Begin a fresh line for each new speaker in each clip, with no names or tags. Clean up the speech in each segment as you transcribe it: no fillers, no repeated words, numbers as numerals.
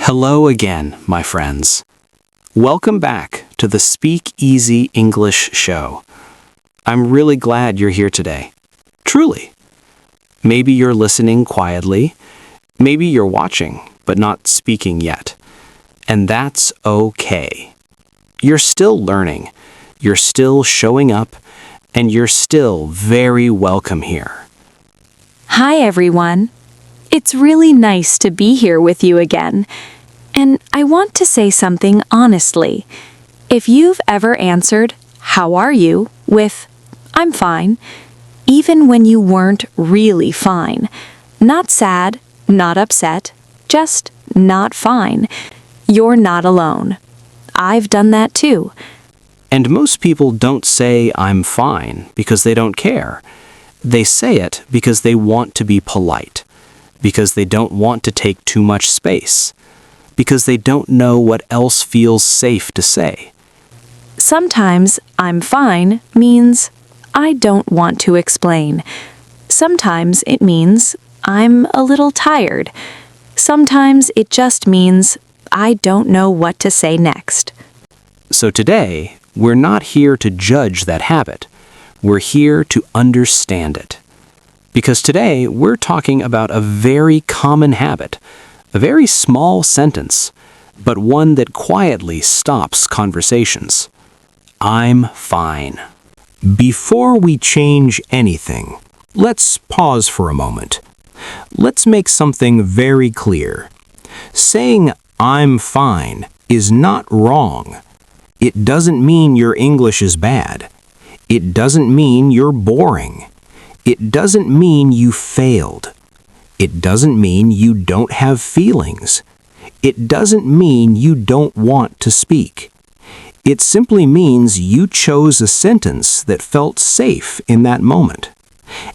Hello again, my friends. Welcome back to the Speak Easy English show. I'm really glad you're here today. Truly. Maybe you're listening quietly. Maybe you're watching, but not speaking yet. And that's okay. You're still learning. You're still showing up. And you're still very welcome here.
Hi, everyone. It's really nice to be here with you again. And I want to say something honestly. If you've ever answered, "How are you?" with, "I'm fine," even when you weren't really fine, not sad, not upset, just not fine, you're not alone. I've done that too.
And most people don't say "I'm fine" because they don't care. They say it because they want to be polite, because they don't want to take too much space, because they don't know what else feels safe to say.
Sometimes "I'm fine" means I don't want to explain. Sometimes it means I'm a little tired. Sometimes it just means I don't know what to say next.
So today, we're not here to judge that habit. We're here to understand it. Because today, we're talking about a very common habit, a very small sentence, but one that quietly stops conversations. I'm fine. Before we change anything, let's pause for a moment. Let's make something very clear. Saying "I'm fine" is not wrong. It doesn't mean your English is bad. It doesn't mean you're boring. It doesn't mean you failed. It doesn't mean you don't have feelings. It doesn't mean you don't want to speak. It simply means you chose a sentence that felt safe in that moment.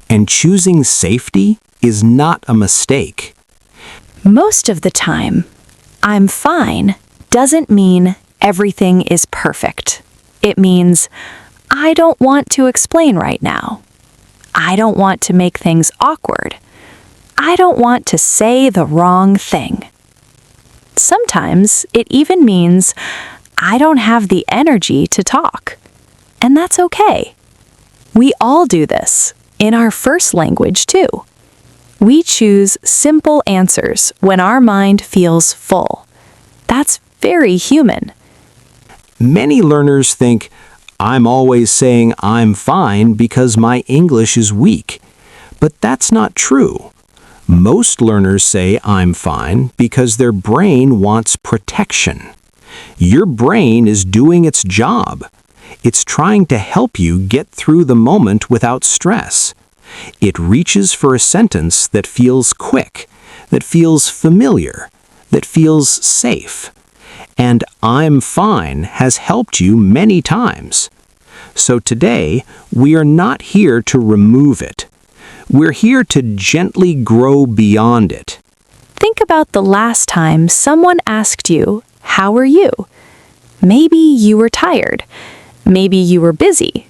And choosing safety is not a mistake.
Most of the time, "I'm fine" doesn't mean everything is perfect. It means I don't want to explain right now. I don't want to make things awkward. I don't want to say the wrong thing. Sometimes it even means I don't have the energy to talk. And that's okay. We all do this, in our first language too. We choose simple answers when our mind feels full. That's very human.
Many learners think, "I'm always saying I'm fine because my English is weak." But that's not true. Most learners say "I'm fine" because their brain wants protection. Your brain is doing its job. It's trying to help you get through the moment without stress. It reaches for a sentence that feels quick, that feels familiar, that feels safe. And "I'm fine" has helped you many times. So today, we are not here to remove it. We're here to gently grow beyond it.
Think about the last time someone asked you, "How are you?" Maybe you were tired. Maybe you were busy.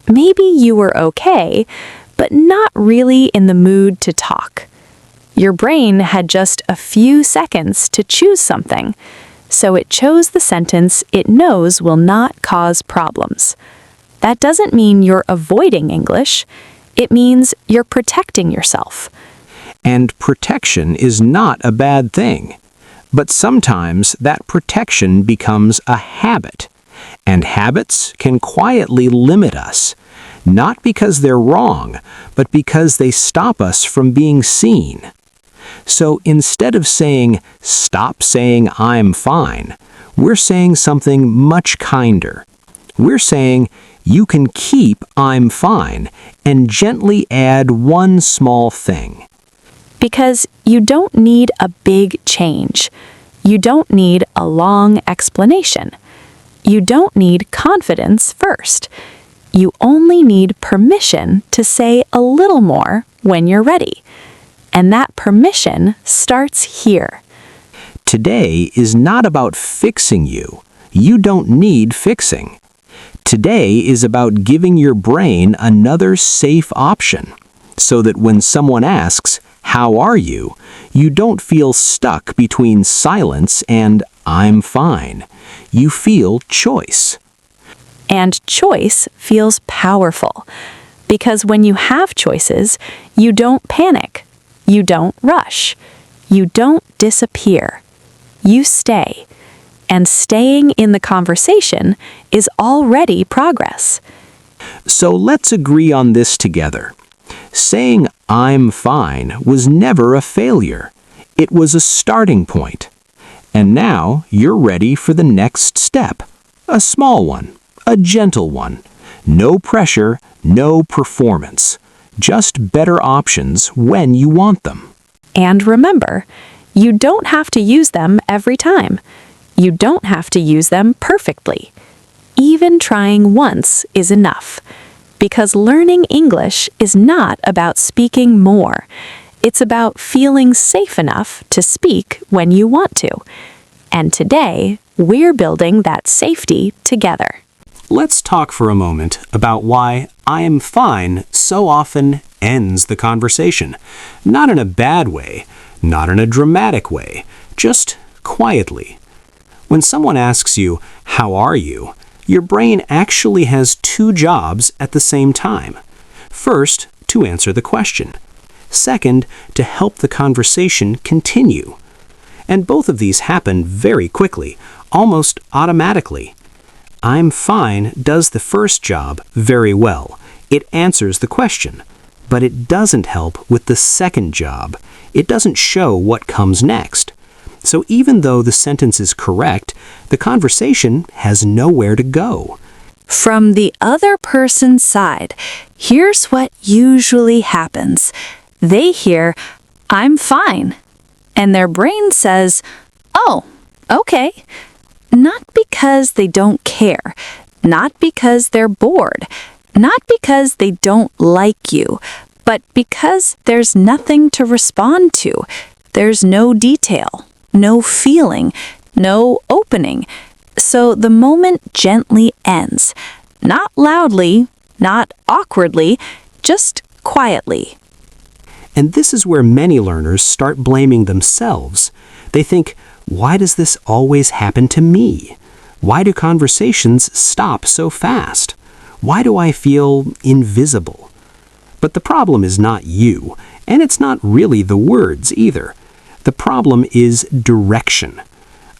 Maybe you were okay, but not really in the mood to talk. Your brain had just a few seconds to choose something, so it chose the sentence it knows will not cause problems. That doesn't mean you're avoiding English. It means you're protecting yourself.
And protection is not a bad thing. But sometimes that protection becomes a habit. And habits can quietly limit us, not because they're wrong, but because they stop us from being seen. So instead of saying, "Stop saying I'm fine," we're saying something much kinder. We're saying, "You can keep I'm fine and gently add one small thing."
Because you don't need a big change. You don't need a long explanation. You don't need confidence first. You only need permission to say a little more when you're ready. And that permission starts here.
Today is not about fixing you. You don't need fixing. Today is about giving your brain another safe option, so that when someone asks, how are you, you don't feel stuck between silence and I'm fine. You feel choice.
And choice feels powerful. Because when you have choices, you don't panic. You don't rush. You don't disappear. You stay. And staying in the conversation is already progress.
So let's agree on this together. Saying I'm fine was never a failure. It was a starting point. And now you're ready for the next step. A small one, a gentle one. No pressure, no performance. Just better options when you want them.
And remember, you don't have to use them every time. You don't have to use them perfectly. Even trying once is enough. Because learning English is not about speaking more. It's about feeling safe enough to speak when you want to. And today, we're building that safety together.
Let's talk for a moment about why I am fine so often ends the conversation. Not in a bad way, not in a dramatic way, just quietly. When someone asks you, how are you? Your brain actually has two jobs at the same time. First, to answer the question. Second, to help the conversation continue. And both of these happen very quickly, almost automatically. I'm fine does the first job very well. It answers the question. But it doesn't help with the second job. It doesn't show what comes next. So even though the sentence is correct, the conversation has nowhere to go.
From the other person's side, here's what usually happens. They hear, I'm fine. And their brain says, oh, okay. Not because they don't care, not because they're bored, not because they don't like you, but because there's nothing to respond to. There's no detail, no feeling, no opening. So the moment gently ends, not loudly, not awkwardly, just quietly.
And this is where many learners start blaming themselves. They think, why does this always happen to me? Why do conversations stop so fast? Why do I feel invisible? But the problem is not you, and it's not really the words either. The problem is direction.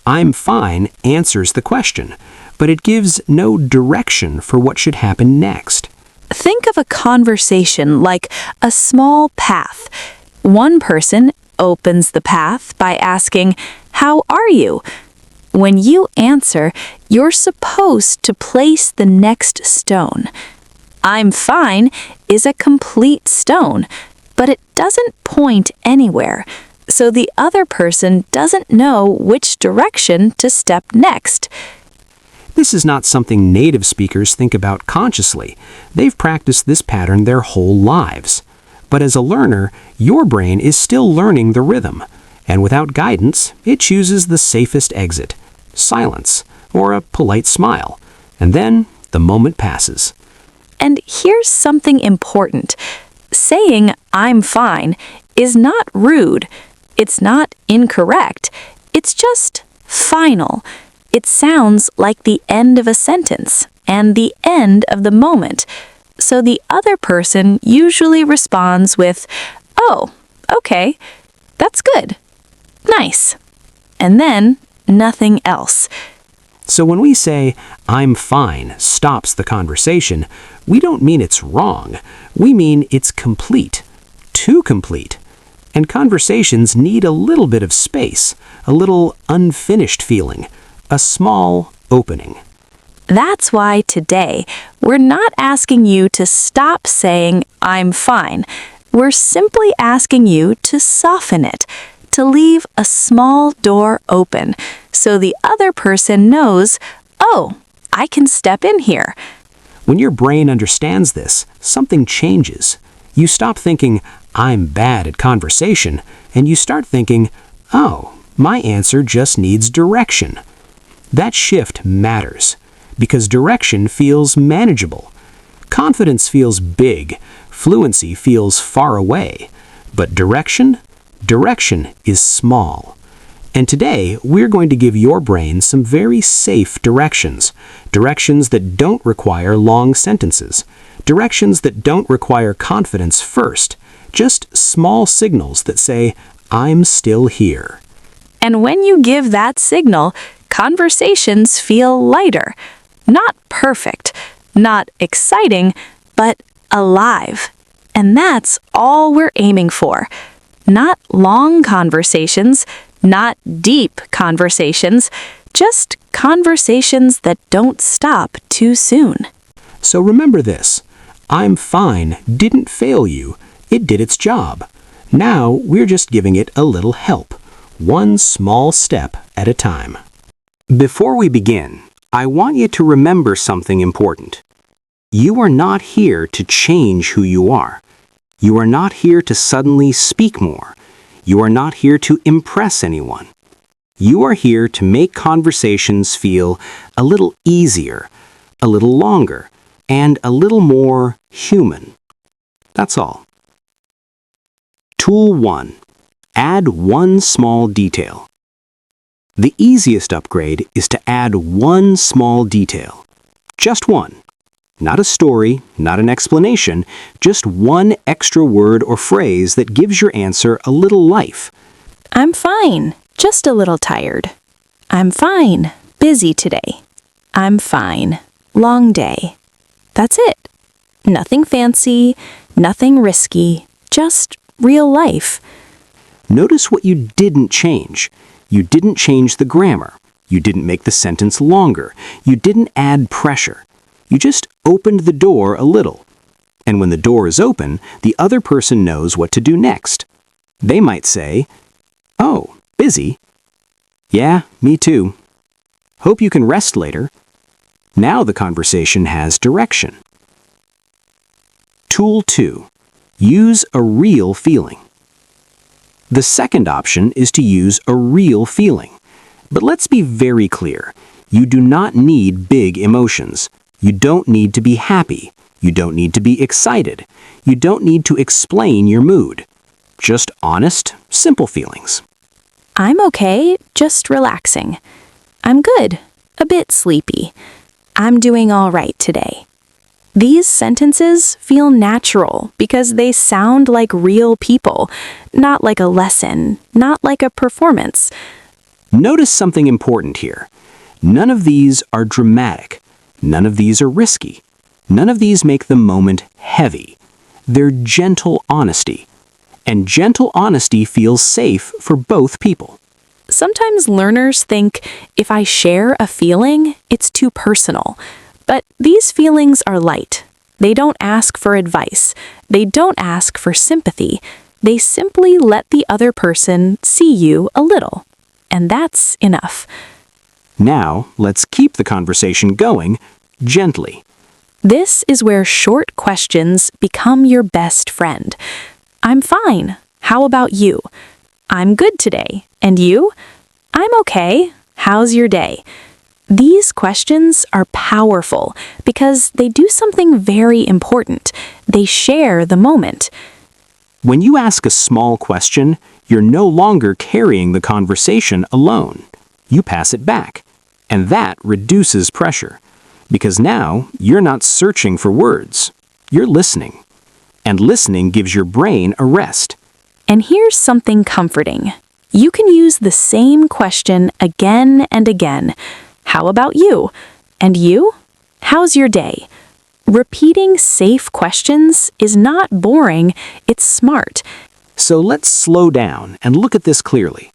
I'm fine answers the question, but it gives no direction for what should happen next.
Think of a conversation like a small path. One person opens the path by asking, how are you? When you answer, you're supposed to place the next stone. I'm fine is a complete stone, but it doesn't point anywhere, so the other person doesn't know which direction to step next.
This is not something native speakers think about consciously. They've practiced this pattern their whole lives. But as a learner, your brain is still learning the rhythm. And without guidance, it chooses the safest exit, silence, or a polite smile. And then the moment passes.
And here's something important. Saying, I'm fine, is not rude. It's not incorrect. It's just final. It sounds like the end of a sentence and the end of the moment. So the other person usually responds with, oh, okay, that's good. Nice. And then nothing else.
So when we say, I'm fine, stops the conversation, we don't mean it's wrong. We mean it's complete. Too complete. And conversations need a little bit of space, a little unfinished feeling, a small opening.
That's why today, we're not asking you to stop saying, I'm fine. We're simply asking you to soften it, to leave a small door open so the other person knows, oh, I can step in here.
When your brain understands this, something changes. You stop thinking, I'm bad at conversation, and you start thinking, oh, my answer just needs direction. That shift matters, because direction feels manageable. Confidence feels big, fluency feels far away, But direction? Direction is small. And today, we're going to give your brain some very safe directions. Directions that don't require long sentences. Directions that don't require confidence first. Just small signals that say, I'm still here.
And when you give that signal, conversations feel lighter. Not perfect, not exciting, but alive. And that's all we're aiming for. Not long conversations, not deep conversations, just conversations that don't stop too soon.
So remember this. I'm fine didn't fail you. It did its job. Now we're just giving it a little help. One small step at a time. Before we begin, I want you to remember something important. You are not here to change who you are. You are not here to suddenly speak more. You are not here to impress anyone. You are here to make conversations feel a little easier, a little longer, and a little more human. That's all. Tool 1. Add one small detail. The easiest upgrade is to add one small detail. Just one. Not a story, not an explanation, just one extra word or phrase that gives your answer a little life.
I'm fine, just a little tired. I'm fine, busy today. I'm fine, long day. That's it. Nothing fancy, nothing risky, just real life.
Notice what you didn't change. You didn't change the grammar. You didn't make the sentence longer. You didn't add pressure. You just opened the door a little. And when the door is open, the other person knows what to do next. They might say, "Oh, busy? Yeah, me too. Hope you can rest later." Now the conversation has direction. Tool 2. Use a real feeling. The second option is to use a real feeling. But let's be very clear. You do not need big emotions. You don't need to be happy. You don't need to be excited. You don't need to explain your mood. Just honest, simple feelings.
I'm okay, just relaxing. I'm good, a bit sleepy. I'm doing all right today. These sentences feel natural because they sound like real people, not like a lesson, not like a performance.
Notice something important here. None of these are dramatic. None of these are risky. None of these make the moment heavy. They're gentle honesty. And gentle honesty feels safe for both people.
Sometimes learners think if I share a feeling, it's too personal. But these feelings are light. They don't ask for advice. They don't ask for sympathy. They simply let the other person see you a little. And that's enough.
Now, let's keep the conversation going gently.
This is where short questions become your best friend. I'm fine. How about you? I'm good today. And you? I'm okay. How's your day? These questions are powerful because they do something very important. They share the moment.
When you ask a small question, you're no longer carrying the conversation alone. You pass it back. And that reduces pressure. Because now, you're not searching for words. You're listening. And listening gives your brain a rest.
And here's something comforting. You can use the same question again and again. How about you? And you? How's your day? Repeating safe questions is not boring, it's smart.
So let's slow down and look at this clearly.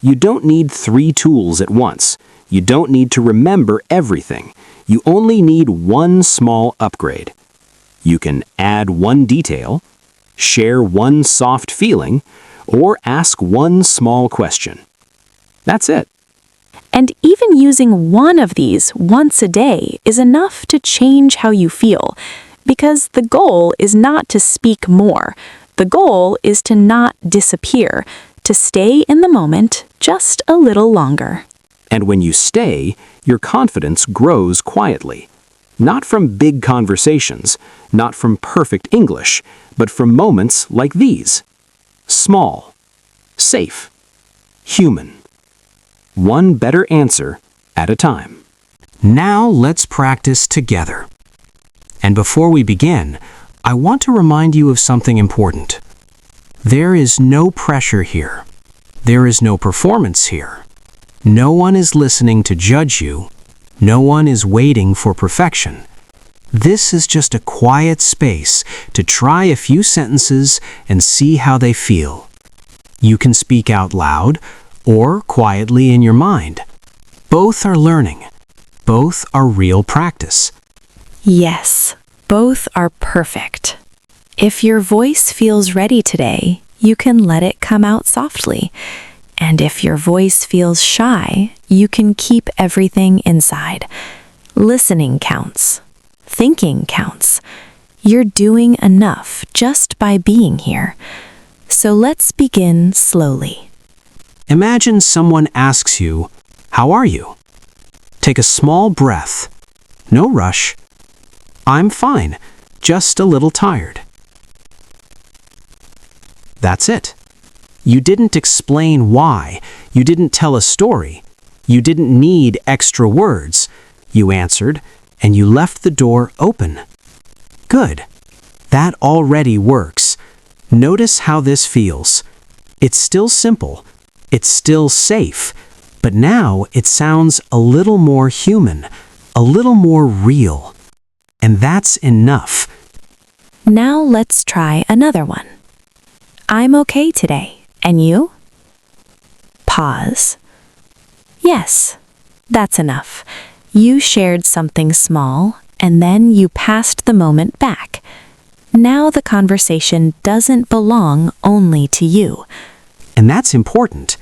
You don't need 3 tools at once. You don't need to remember everything. You only need one small upgrade. You can add one detail, share one soft feeling, or ask one small question. That's it.
And even using one of these once a day is enough to change how you feel, because the goal is not to speak more. The goal is to not disappear, to stay in the moment just a little longer.
And when you stay, your confidence grows quietly. Not from big conversations, not from perfect English, but from moments like these. small, safe, human. One better answer at a time. Now let's practice together. And before we begin, I want to remind you of something important. There is no pressure here. There is no performance here. No one is listening to judge you. No one is waiting for perfection. This is just a quiet space to try a few sentences and see how they feel. You can speak out loud or quietly in your mind. Both are learning. Both are real practice.
Yes, both are perfect. If your voice feels ready today, you can let it come out softly. And if your voice feels shy, you can keep everything inside. Listening counts. Thinking counts. You're doing enough just by being here. So let's begin slowly.
Imagine someone asks you, "How are you?" Take a small breath. No rush. "I'm fine, just a little tired." That's it. You didn't explain why. You didn't tell a story. You didn't need extra words. You answered, and you left the door open. Good. That already works. Notice how this feels. It's still simple. It's still safe. But now it sounds a little more human, a little more real. And that's enough.
Now let's try another one. I'm okay today. And you? Pause. Yes, that's enough. You shared something small, and then you passed the moment back. Now the conversation doesn't belong only to you.
And that's important,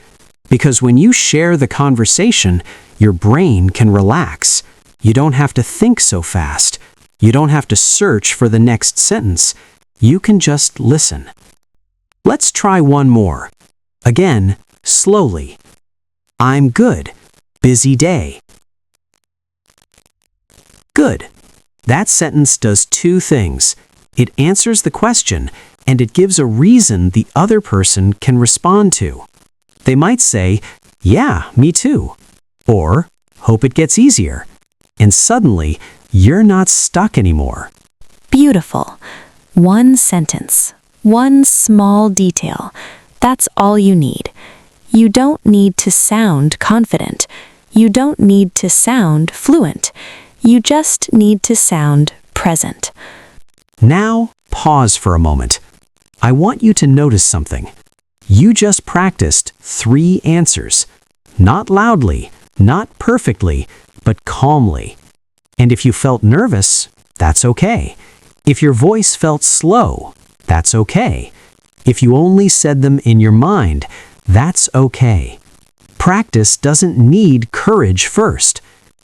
because when you share the conversation, your brain can relax. You don't have to think so fast. You don't have to search for the next sentence. You can just listen. Let's try one more. Again, slowly. I'm good. Busy day. Good. That sentence does two things. It answers the question, and it gives a reason the other person can respond to. They might say, "Yeah, me too," or "Hope it gets easier." And suddenly, you're not stuck anymore.
Beautiful. One sentence. One small detail. That's all you need. You don't need to sound confident. You don't need to sound fluent. You just need to sound present.
Now, pause for a moment. I want you to notice something. You just practiced 3 answers. Not loudly, not perfectly, but calmly. And if you felt nervous, that's okay. If your voice felt slow, that's okay. If you only said them in your mind, that's okay. Practice doesn't need courage first.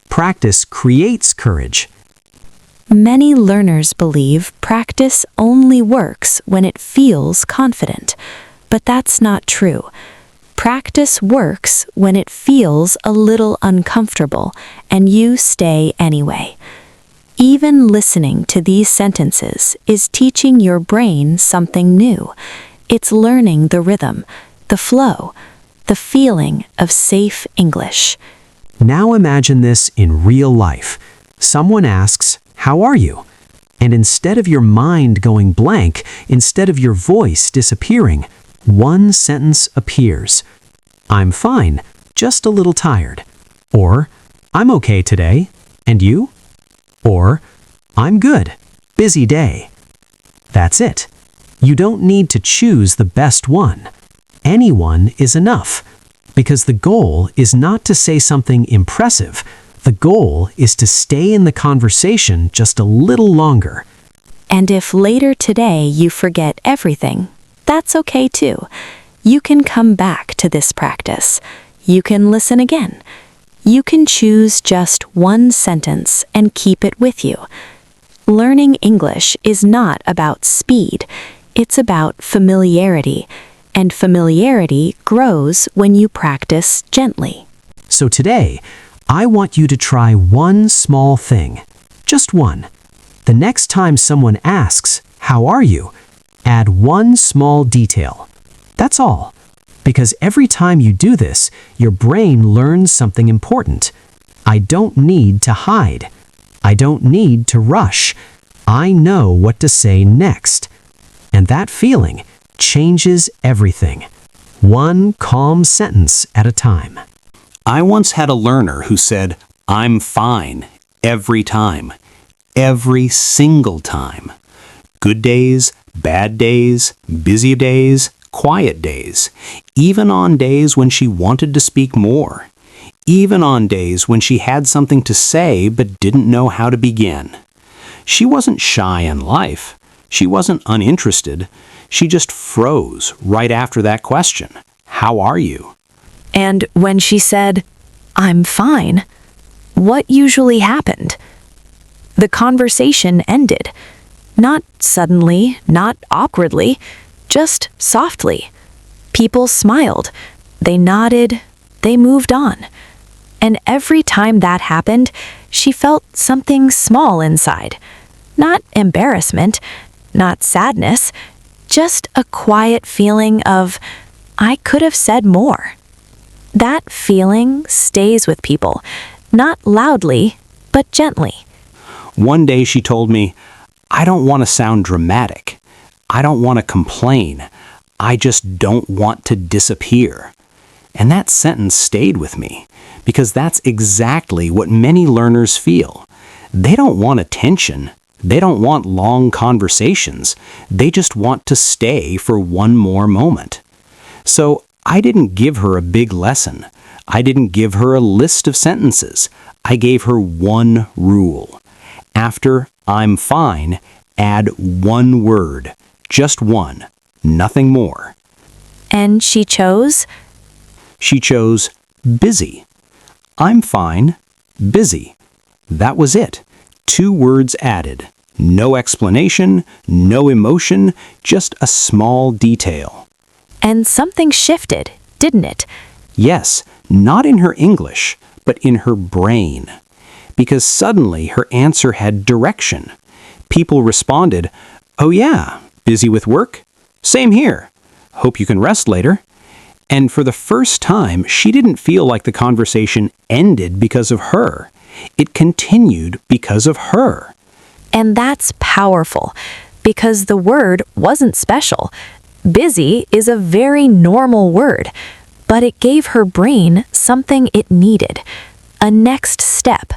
Practice creates courage.
Many learners believe practice only works when it feels confident, but that's not true. Practice works when it feels a little uncomfortable and you stay anyway. Even listening to these sentences is teaching your brain something new. It's learning the rhythm, the flow, the feeling of safe English.
Now imagine this in real life. Someone asks, "How are you?" And instead of your mind going blank, instead of your voice disappearing, one sentence appears. "I'm fine, just a little tired." Or, "I'm okay today. And you?" Or, "I'm good, busy day." That's it. You don't need to choose the best one. Anyone is enough. Because the goal is not to say something impressive. The goal is to stay in the conversation just a little longer.
And if later today you forget everything, that's okay too. You can come back to this practice. You can listen again. You can choose just one sentence and keep it with you. Learning English is not about speed. It's about familiarity. And familiarity grows when you practice gently.
So today, I want you to try one small thing. Just one. The next time someone asks, "How are you?" add one small detail. That's all. Because every time you do this, your brain learns something important. I don't need to hide. I don't need to rush. I know what to say next. And that feeling changes everything. One calm sentence at a time. I once had a learner who said, "I'm fine," every time. Every single time. Good days, bad days, busy days, quiet days. Even on days when she wanted to speak more. Even on days when she had something to say but didn't know how to begin. She wasn't shy in life. She wasn't uninterested. She just froze right after that question. How are you?
And when she said, "I'm fine," what usually happened? The conversation ended. Not suddenly, not awkwardly, just softly. People smiled. They nodded. They moved on. And every time that happened, she felt something small inside. Not embarrassment, not sadness, just a quiet feeling of, I could have said more. That feeling stays with people, not loudly, but gently.
One day she told me, "I don't want to sound dramatic. I don't want to complain. I just don't want to disappear." And that sentence stayed with me, because that's exactly what many learners feel. They don't want attention. They don't want long conversations. They just want to stay for one more moment. So I didn't give her a big lesson. I didn't give her a list of sentences. I gave her one rule. After "I'm fine," add one word. Just one. Nothing more.
And she chose?
She chose busy. I'm fine. Busy. That was it. 2 words added. No explanation, no emotion, just a small detail.
And something shifted, didn't it?
Yes, not in her English, but in her brain. Because suddenly her answer had direction. People responded, "Oh yeah, busy with work? Same here. Hope you can rest later." And for the first time, she didn't feel like the conversation ended because of her. It continued because of her.
And that's powerful, because the word wasn't special. Busy is a very normal word, but it gave her brain something it needed. A next step.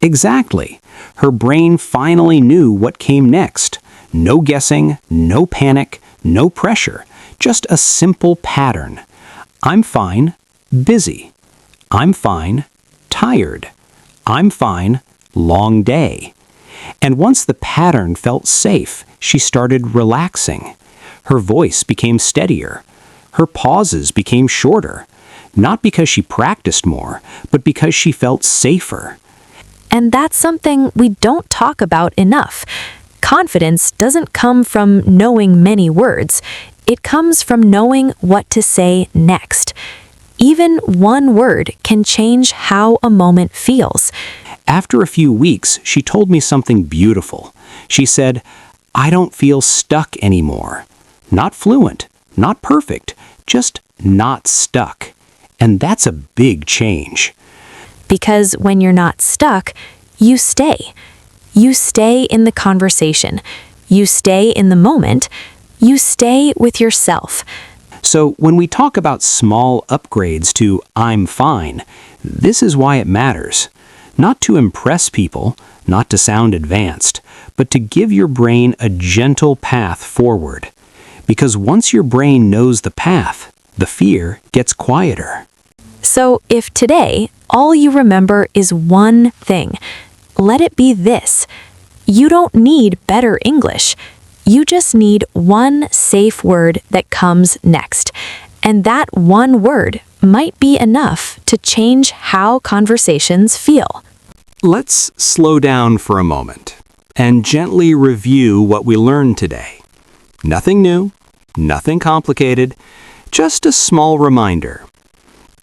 Exactly. Her brain finally knew what came next. No guessing, no panic, no pressure. Just a simple pattern. I'm fine, busy. I'm fine, tired. I'm fine, long day. And once the pattern felt safe, she started relaxing. Her voice became steadier. Her pauses became shorter. Not because she practiced more, but because she felt safer.
And that's something we don't talk about enough. Confidence doesn't come from knowing many words. It comes from knowing what to say next. Even one word can change how a moment feels.
After a few weeks, she told me something beautiful. She said, "I don't feel stuck anymore." Not fluent, not perfect, just not stuck. And that's a big change.
Because when you're not stuck, you stay. You stay in the conversation. You stay in the moment. You stay with yourself.
So when we talk about small upgrades to "I'm fine," this is why it matters. Not to impress people, not to sound advanced, but to give your brain a gentle path forward. Because once your brain knows the path, the fear gets quieter.
So if today all you remember is one thing, let it be this. You don't need better English. You just need one safe word that comes next. And that one word might be enough to change how conversations feel.
Let's slow down for a moment and gently review what we learned today. Nothing new, nothing complicated, just a small reminder.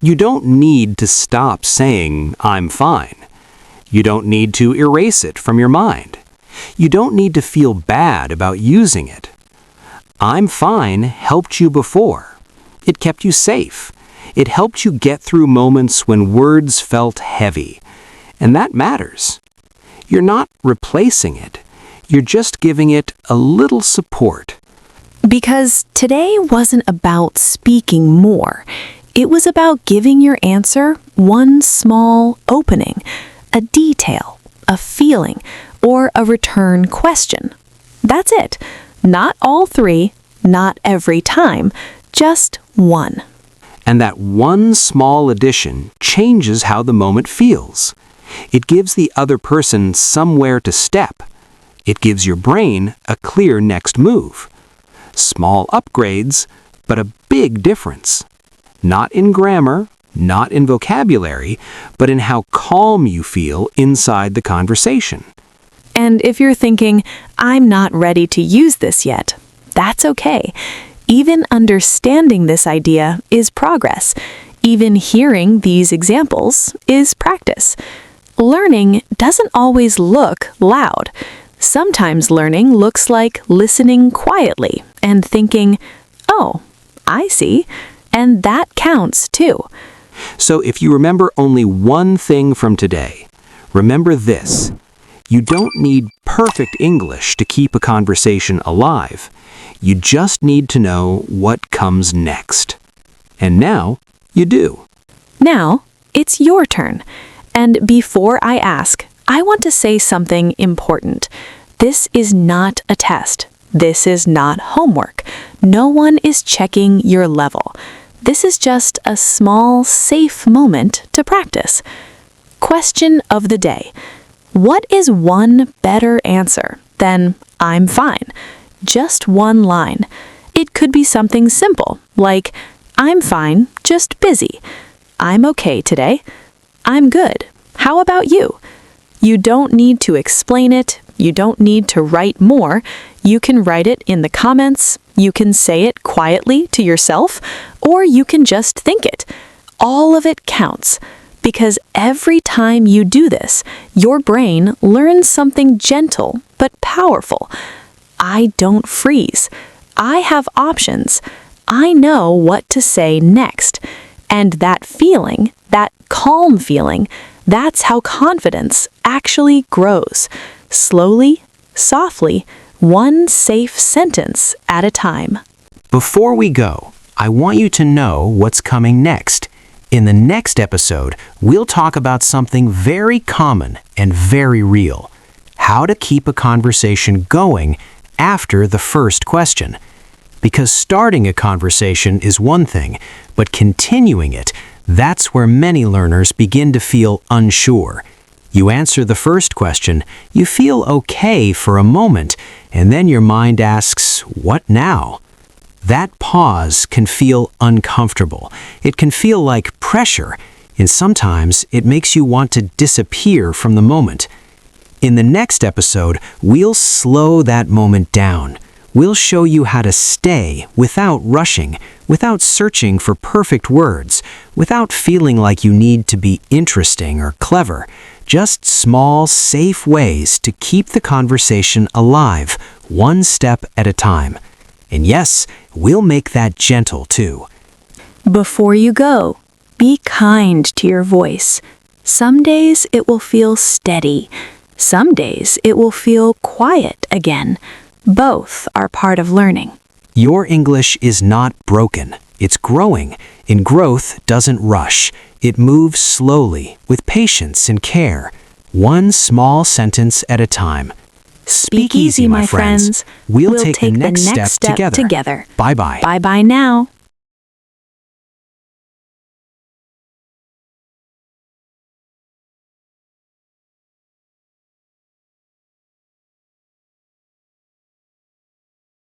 You don't need to stop saying "I'm fine." You don't need to erase it from your mind. You don't need to feel bad about using it. "I'm fine" helped you before. It kept you safe. It helped you get through moments when words felt heavy. And that matters. You're not replacing it. You're just giving it a little support.
Because today wasn't about speaking more. It was about giving your answer one small opening, a detail, a feeling, or a return question. That's it. Not all three, not every time, just one.
And that one small addition changes how the moment feels. It gives the other person somewhere to step. It gives your brain a clear next move. Small upgrades, but a big difference. Not in grammar, not in vocabulary, but in how calm you feel inside the conversation.
And if you're thinking, I'm not ready to use this yet, that's okay. Even understanding this idea is progress. Even hearing these examples is practice. Learning doesn't always look loud. Sometimes learning looks like listening quietly and thinking, oh, I see, and that counts too.
So if you remember only one thing from today, remember this. You don't need perfect English to keep a conversation alive. You just need to know what comes next. And now, you do.
Now, it's your turn. And before I ask, I want to say something important. This is not a test. This is not homework. No one is checking your level. This is just a small, safe moment to practice. Question of the day. What is one better answer than I'm fine? Just one line. It could be something simple, like, I'm fine, just busy. I'm okay today. I'm good. How about you? You don't need to explain it. You don't need to write more. You can write it in the comments. You can say it quietly to yourself, or you can just think it. All of it counts. Because every time you do this, your brain learns something gentle but powerful. I don't freeze. I have options. I know what to say next. And that feeling, that calm feeling, that's how confidence actually grows. Slowly, softly, one safe sentence at a time.
Before we go, I want you to know what's coming next. In the next episode, we'll talk about something very common and very real. How to keep a conversation going after the first question. Because starting a conversation is one thing, but continuing it, that's where many learners begin to feel unsure. You answer the first question, you feel okay for a moment, and then your mind asks, what now? That pause can feel uncomfortable. It can feel like pressure, and sometimes it makes you want to disappear from the moment. In the next episode, we'll slow that moment down. We'll show you how to stay without rushing, without searching for perfect words, without feeling like you need to be interesting or clever. Just small, safe ways to keep the conversation alive, one step at a time. And yes, we'll make that gentle too.
Before you go, be kind to your voice. Some days it will feel steady. Some days it will feel quiet again. Both are part of learning.
Your English is not broken. It's growing. And growth doesn't rush. It moves slowly, with patience and care. One small sentence at a time. Speak easy, my friends. We'll take the next step together. Bye-bye.
Bye-bye now.